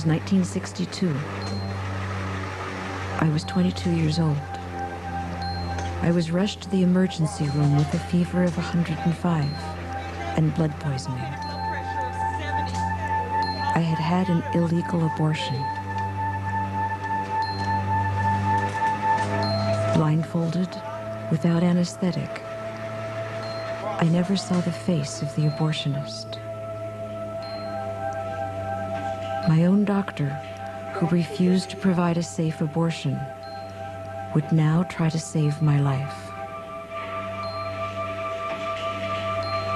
was 1962. I was 22 years old. I was rushed to the emergency room with a fever of 105 and blood poisoning. I had had an illegal abortion. Blindfolded, without anesthetic, I never saw the face of the abortionist. My own doctor, who refused to provide a safe abortion, would now try to save my life.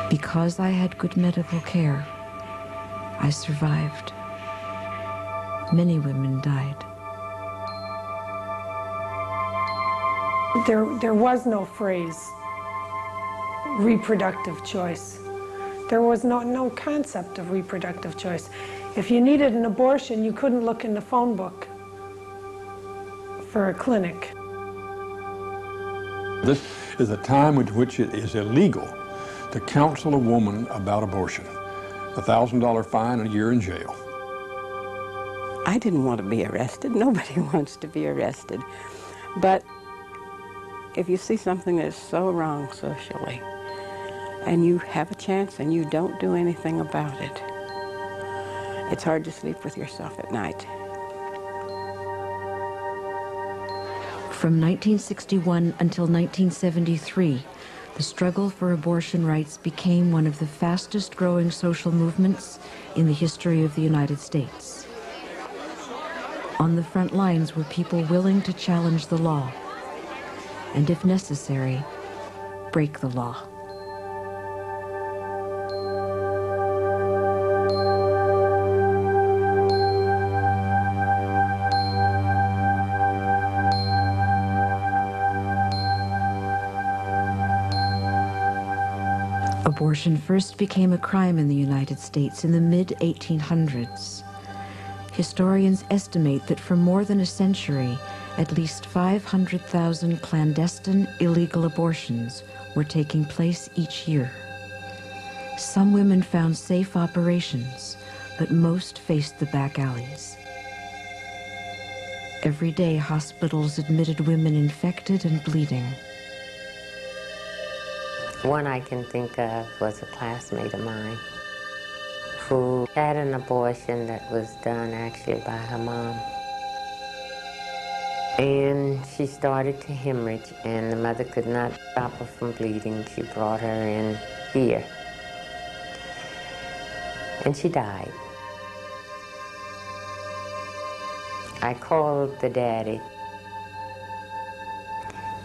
Because I had good medical care, I survived. Many women died. There was no phrase, reproductive choice. There was no concept of reproductive choice. If you needed an abortion, you couldn't look in the phone book for a clinic. This is a time in which it is illegal to counsel a woman about abortion. $1,000 fine and a year in jail. I didn't want to be arrested. Nobody wants to be arrested. But if you see something that's so wrong socially, and you have a chance and you don't do anything about it, it's hard to sleep with yourself at night. From 1961 until 1973, the struggle for abortion rights became one of the fastest growing social movements in the history of the United States. On the front lines were people willing to challenge the law, and if necessary, break the law. Abortion first became a crime in the United States in the mid-1800s. Historians estimate that for more than a century, at least 500,000 clandestine illegal abortions were taking place each year. Some women found safe operations, but most faced the back alleys. Every day, hospitals admitted women infected and bleeding. One I can think of was a classmate of mine who had an abortion that was done actually by her mom. And she started to hemorrhage, and the mother could not stop her from bleeding. She brought her in here, and she died. I called the daddy,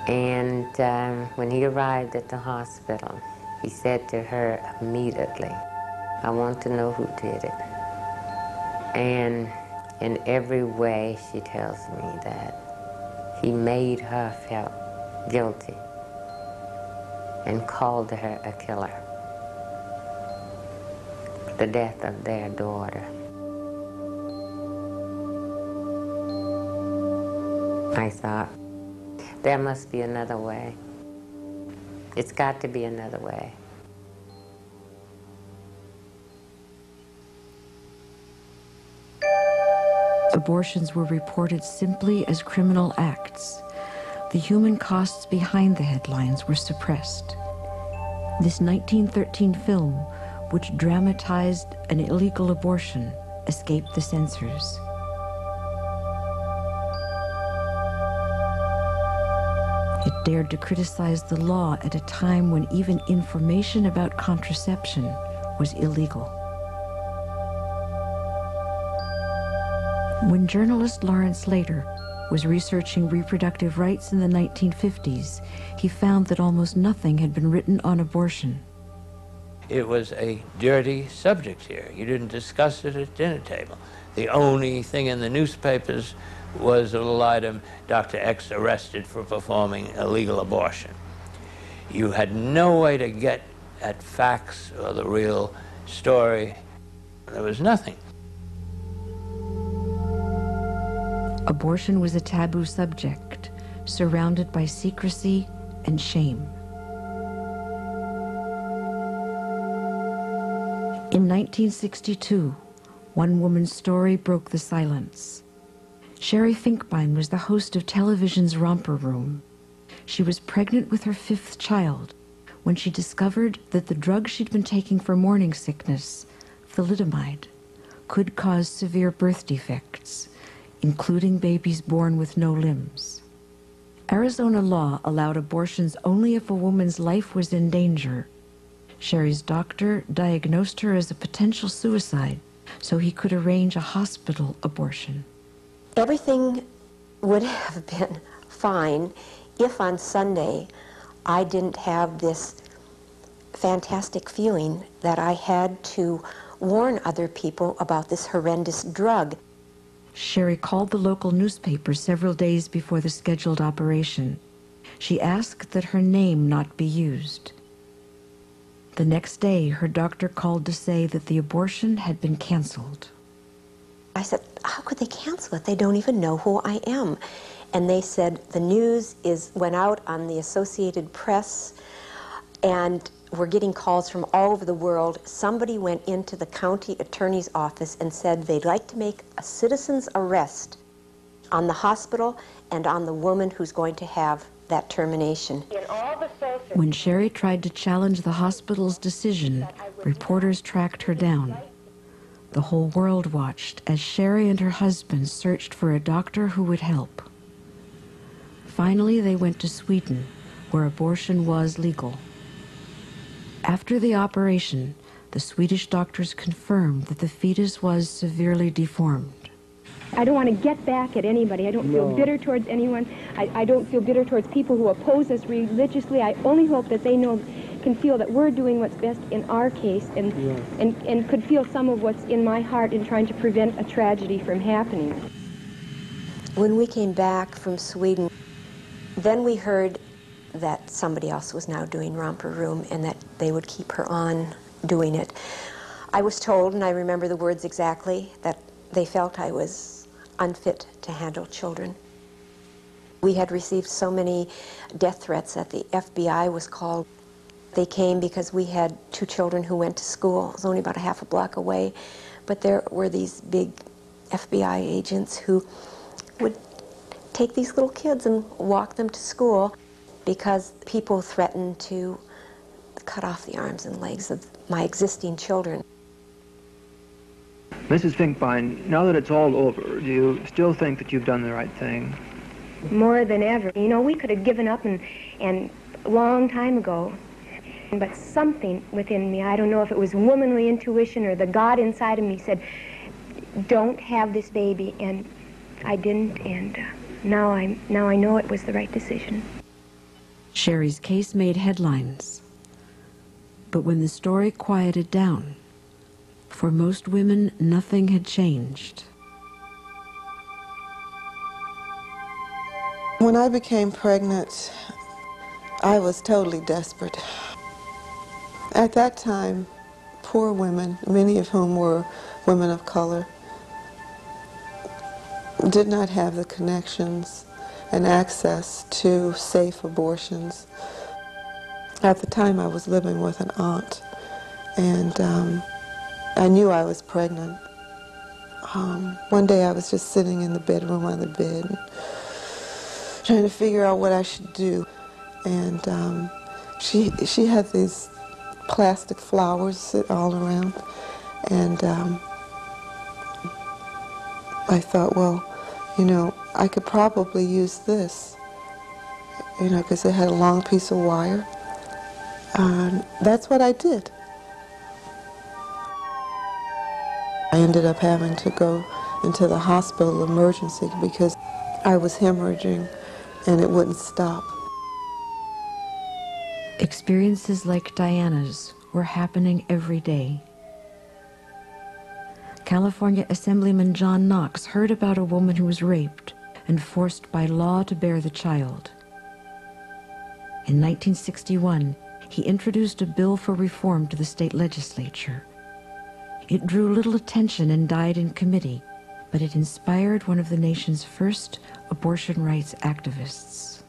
and when he arrived at the hospital, he said to her immediately, "I want to know who did it." And in every way, she tells me that he made her feel guilty and called her a killer. The death of their daughter. I thought, there must be another way. It's got to be another way. Abortions were reported simply as criminal acts. The human costs behind the headlines were suppressed. This 1913 film, which dramatized an illegal abortion, escaped the censors. It dared to criticize the law at a time when even information about contraception was illegal. When journalist Lawrence Slater was researching reproductive rights in the 1950s, he found that almost nothing had been written on abortion. It was a dirty subject here. You didn't discuss it at dinner table. The only thing in the newspapers was a little item, Dr. X arrested for performing illegal abortion. You had no way to get at facts or the real story. There was nothing. Abortion was a taboo subject, surrounded by secrecy and shame. In 1962, One woman's story broke the silence. Sherry Finkbein was the host of television's Romper Room. She was pregnant with her 5th child when she discovered that the drug she'd been taking for morning sickness, thalidomide, could cause severe birth defects, including babies born with no limbs. Arizona law allowed abortions only if a woman's life was in danger. Sherry's doctor diagnosed her as a potential suicide, so he could arrange a hospital abortion. Everything would have been fine if on Sunday I didn't have this fantastic feeling that I had to warn other people about this horrendous drug. Sherry called the local newspaper several days before the scheduled operation. She asked that her name not be used. The next day, her doctor called to say that the abortion had been canceled. I said, how could they cancel it? They don't even know who I am. And they said, the news went out on the Associated Press, and we're getting calls from all over the world. Somebody went into the county attorney's office and said they'd like to make a citizen's arrest on the hospital and on the woman who's going to have that termination. When Sherry tried to challenge the hospital's decision, reporters tracked her down. The whole world watched as Sherry and her husband searched for a doctor who would help. Finally, they went to Sweden, where abortion was legal. After the operation, the Swedish doctors confirmed that the fetus was severely deformed. I don't want to get back at anybody. I don't feel bitter towards anyone. I don't feel bitter towards people who oppose us religiously. I only hope that they can feel that we're doing what's best in our case and could feel some of what's in my heart in trying to prevent a tragedy from happening. When we came back from Sweden, then we heard that somebody else was now doing Romper Room and that they would keep her on doing it. I was told, and I remember the words exactly, that they felt I was unfit to handle children. We had received so many death threats that the FBI was called. They came because we had 2 children who went to school. It was only about a half a block away, but there were these big FBI agents who would take these little kids and walk them to school because people threatened to cut off the arms and legs of my existing children. Mrs. Finkbein, now that it's all over, do you still think that you've done the right thing? More than ever. You know, we could have given up and a long time ago. But something within me, I don't know if it was womanly intuition or the God inside of me, said, don't have this baby. And I didn't, and now I know it was the right decision. Sherry's case made headlines. But when the story quieted down, for most women, nothing had changed. When I became pregnant, I was totally desperate. At that time, poor women, many of whom were women of color, did not have the connections and access to safe abortions. At the time, I was living with an aunt, and I knew I was pregnant. One day I was just sitting in the bedroom on the bed and trying to figure out what I should do. And she had these plastic flowers sit all around. And I thought, well, you know, I could probably use this, you know, because it had a long piece of wire. That's what I did. I ended up having to go into the hospital emergency because I was hemorrhaging and it wouldn't stop. Experiences like Diana's were happening every day. California Assemblyman John Knox heard about a woman who was raped and forced by law to bear the child. In 1961, he introduced a bill for reform to the state legislature. It drew little attention and died in committee, but it inspired one of the nation's first abortion rights activists.